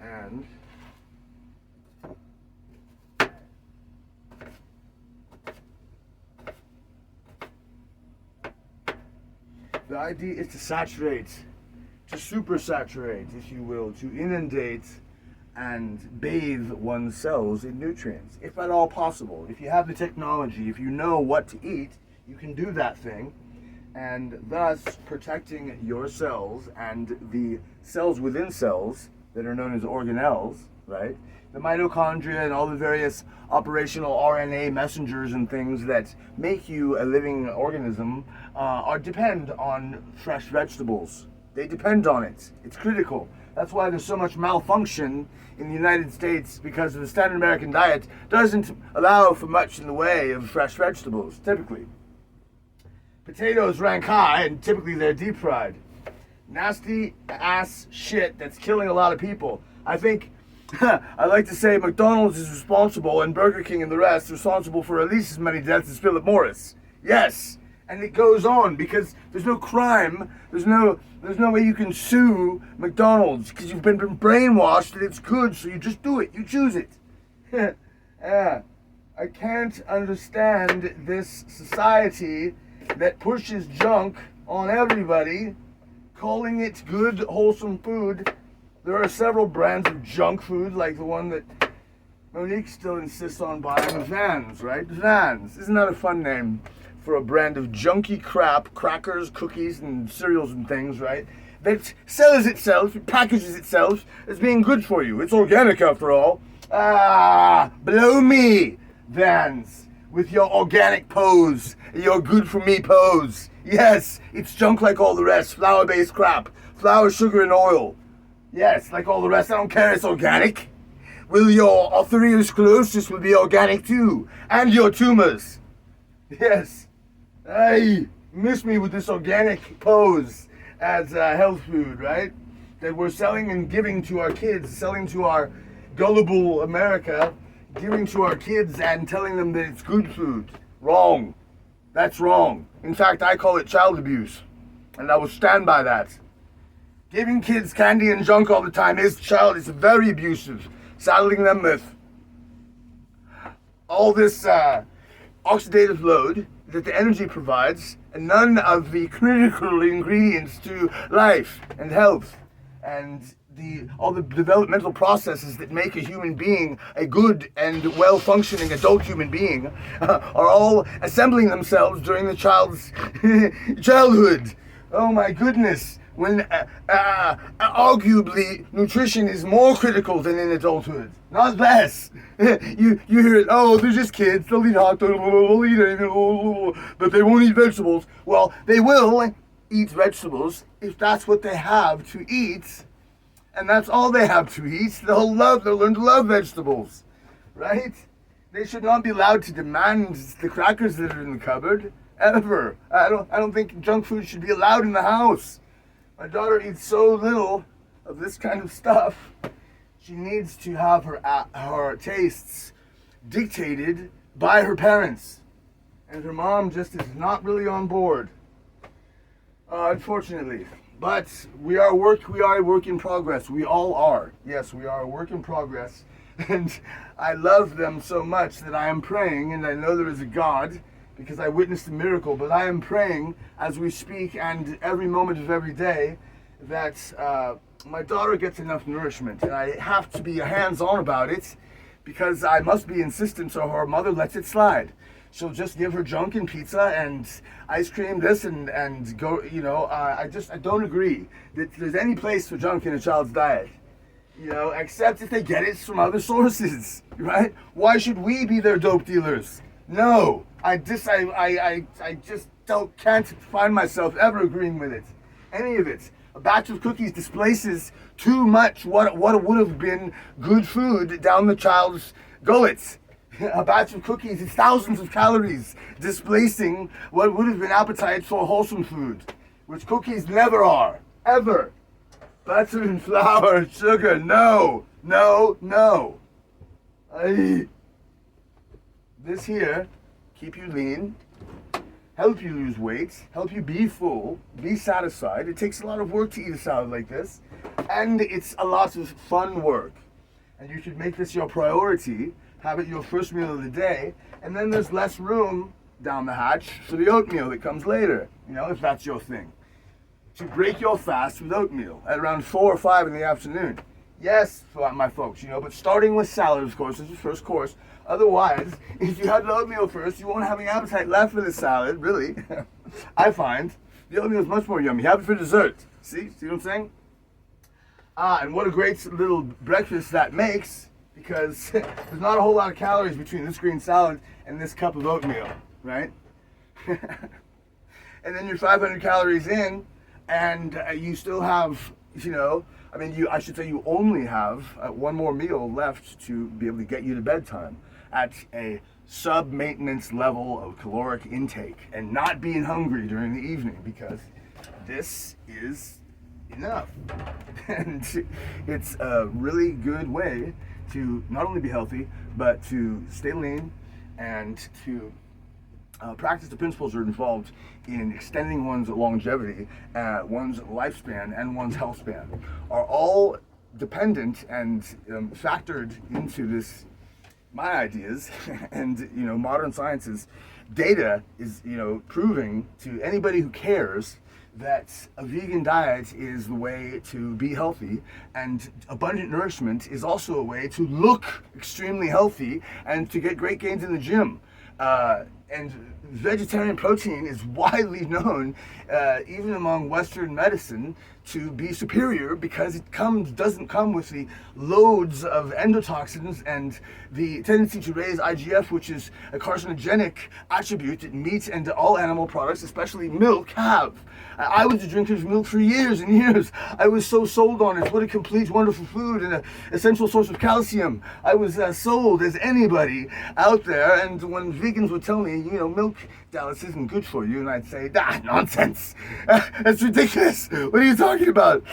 And the idea is to saturate, to super saturate, if you will, to inundate and bathe one's cells in nutrients, if at all possible. If you have the technology, if you know what to eat, you can do that thing, and thus protecting your cells and the cells within cells that are known as organelles, right? The mitochondria and all the various operational RNA messengers and things that make you a living organism depend on fresh vegetables. They depend on it. It's critical. That's why there's so much malfunction in the United States, because the standard American diet doesn't allow for much in the way of fresh vegetables, typically. Potatoes rank high, and typically they're deep fried. Nasty ass shit that's killing a lot of people. I think, I like to say McDonald's is responsible, and Burger King and the rest responsible for at least as many deaths as Philip Morris. Yes, and it goes on because there's no crime, there's no way you can sue McDonald's because you've been brainwashed that it's good, so you just do it, you choose it. I can't understand this society that pushes junk on everybody, calling it good, wholesome food. There are several brands of junk food, like the one that Monique still insists on buying, Vans, right? Vans. Isn't that a fun name for a brand of junky crap, crackers, cookies, and cereals and things, right? That sells itself, it packages itself as being good for you. It's organic after all. Blow me, Vans, with your organic pose, your good for me pose. Yes, it's junk like all the rest, flour-based crap, flour, sugar, and oil. Yes, like all the rest, I don't care, it's organic. Will your arteriosclerosis will be organic too, and your tumors. Yes, hey, miss me with this organic pose as health food, right? That we're selling and giving to our kids, selling to our gullible America, giving to our kids and telling them that it's good food. Wrong. That's wrong. In fact, I call it child abuse, and I will stand by that. Giving kids candy and junk all the time is very abusive. Saddling them with all this oxidative load that the energy provides, and none of the critical ingredients to life and health, and all the developmental processes that make a human being a good and well-functioning adult human being are all assembling themselves during the child's childhood. Oh my goodness. When arguably nutrition is more critical than in adulthood, not less. You hear it, oh, they're just kids, they'll eat hot dogs, they'll eat anything, but they won't eat vegetables. Well, they will eat vegetables if that's what they have to eat, and that's all they have to eat. They'll learn to love vegetables, right? They should not be allowed to demand the crackers that are in the cupboard, ever. I don't think junk food should be allowed in the house. My daughter eats so little of this kind of stuff. She needs to have her tastes dictated by her parents. And her mom just is not really on board. Unfortunately. But we are a work in progress. We all are. Yes, we are a work in progress. And I love them so much that I am praying, and I know there is a God, because I witnessed a miracle, but I am praying as we speak and every moment of every day that my daughter gets enough nourishment, and I have to be hands-on about it because I must be insistent so her mother lets it slide. She'll just give her junk and pizza and ice cream, this and go, I don't agree that there's any place for junk in a child's diet, except if they get it from other sources, right? Why should we be their dope dealers? No, I just can't find myself ever agreeing with it. Any of it. A batch of cookies displaces too much what would have been good food down the child's gullets. A batch of cookies is thousands of calories displacing what would have been appetite for wholesome food, which cookies never are, ever. Butter and flour, sugar, no. This here, keep you lean, help you lose weight, help you be full, be satisfied. It takes a lot of work to eat a salad like this. And it's a lot of fun work. And you should make this your priority, have it your first meal of the day, and then there's less room down the hatch for the oatmeal that comes later, if that's your thing. To break your fast with oatmeal at around 4 or 5 in the afternoon. Yes, my folks, but starting with salad, of course, is the first course. Otherwise, if you have the oatmeal first, you won't have any appetite left for the salad, really. I find the oatmeal is much more yummy. Have it for dessert. See what I'm saying? And what a great little breakfast that makes, because there's not a whole lot of calories between this green salad and this cup of oatmeal, right? And then you're 500 calories in, and you still have, I should say you only have one more meal left to be able to get you to bedtime at a sub-maintenance level of caloric intake and not being hungry during the evening, because this is enough. And it's a really good way to not only be healthy, but to stay lean and to practice the principles that are involved in extending one's longevity, one's lifespan, and one's health span are all dependent and factored into this, my ideas, and modern science's data is proving to anybody who cares that a vegan diet is the way to be healthy, and abundant nourishment is also a way to look extremely healthy and to get great gains in the gym. And vegetarian protein is widely known, even among Western medicine, to be superior because it doesn't come with the loads of endotoxins and the tendency to raise IGF, which is a carcinogenic attribute that meat and all animal products, especially milk, have. I was a drinker of milk for years and years. I was so sold on it. What a complete, wonderful food and an essential source of calcium. I was sold as anybody out there. And when vegans would tell me, milk, Dallas, isn't good for you, and I'd say, nonsense. That's ridiculous. What are you talking about?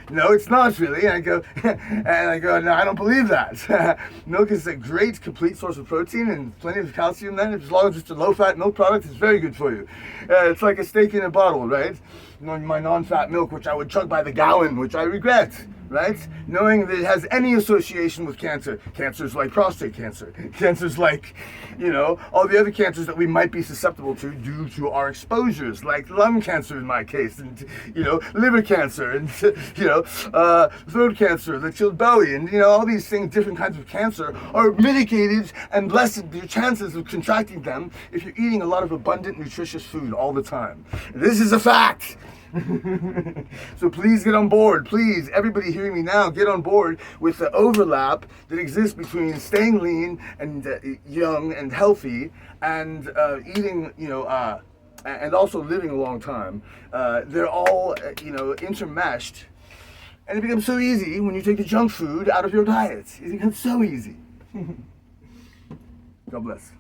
No, it's not really. And I go, no, I don't believe that. Milk is a great, complete source of protein and plenty of calcium. Then, as long as it's a low-fat milk product, it's very good for you. It's like a steak in a bottle, right? My non-fat milk, which I would chug by the gallon, which I regret, right? Knowing that it has any association with cancer. Cancers like prostate cancer. Cancers like, all the other cancers that we might be susceptible to due to our exposures, like lung cancer in my case, and, liver cancer, and, throat cancer, the chilled belly, and, all these things, different kinds of cancer, are mitigated and lessen your chances of contracting them if you're eating a lot of abundant, nutritious food all the time. This is a fact. So please get on board. Please, everybody hearing me now, get on board with the overlap that exists between staying lean and young and healthy and eating, and also living a long time. They're all, intermeshed. And it becomes so easy when you take the junk food out of your diet. It becomes so easy. God bless.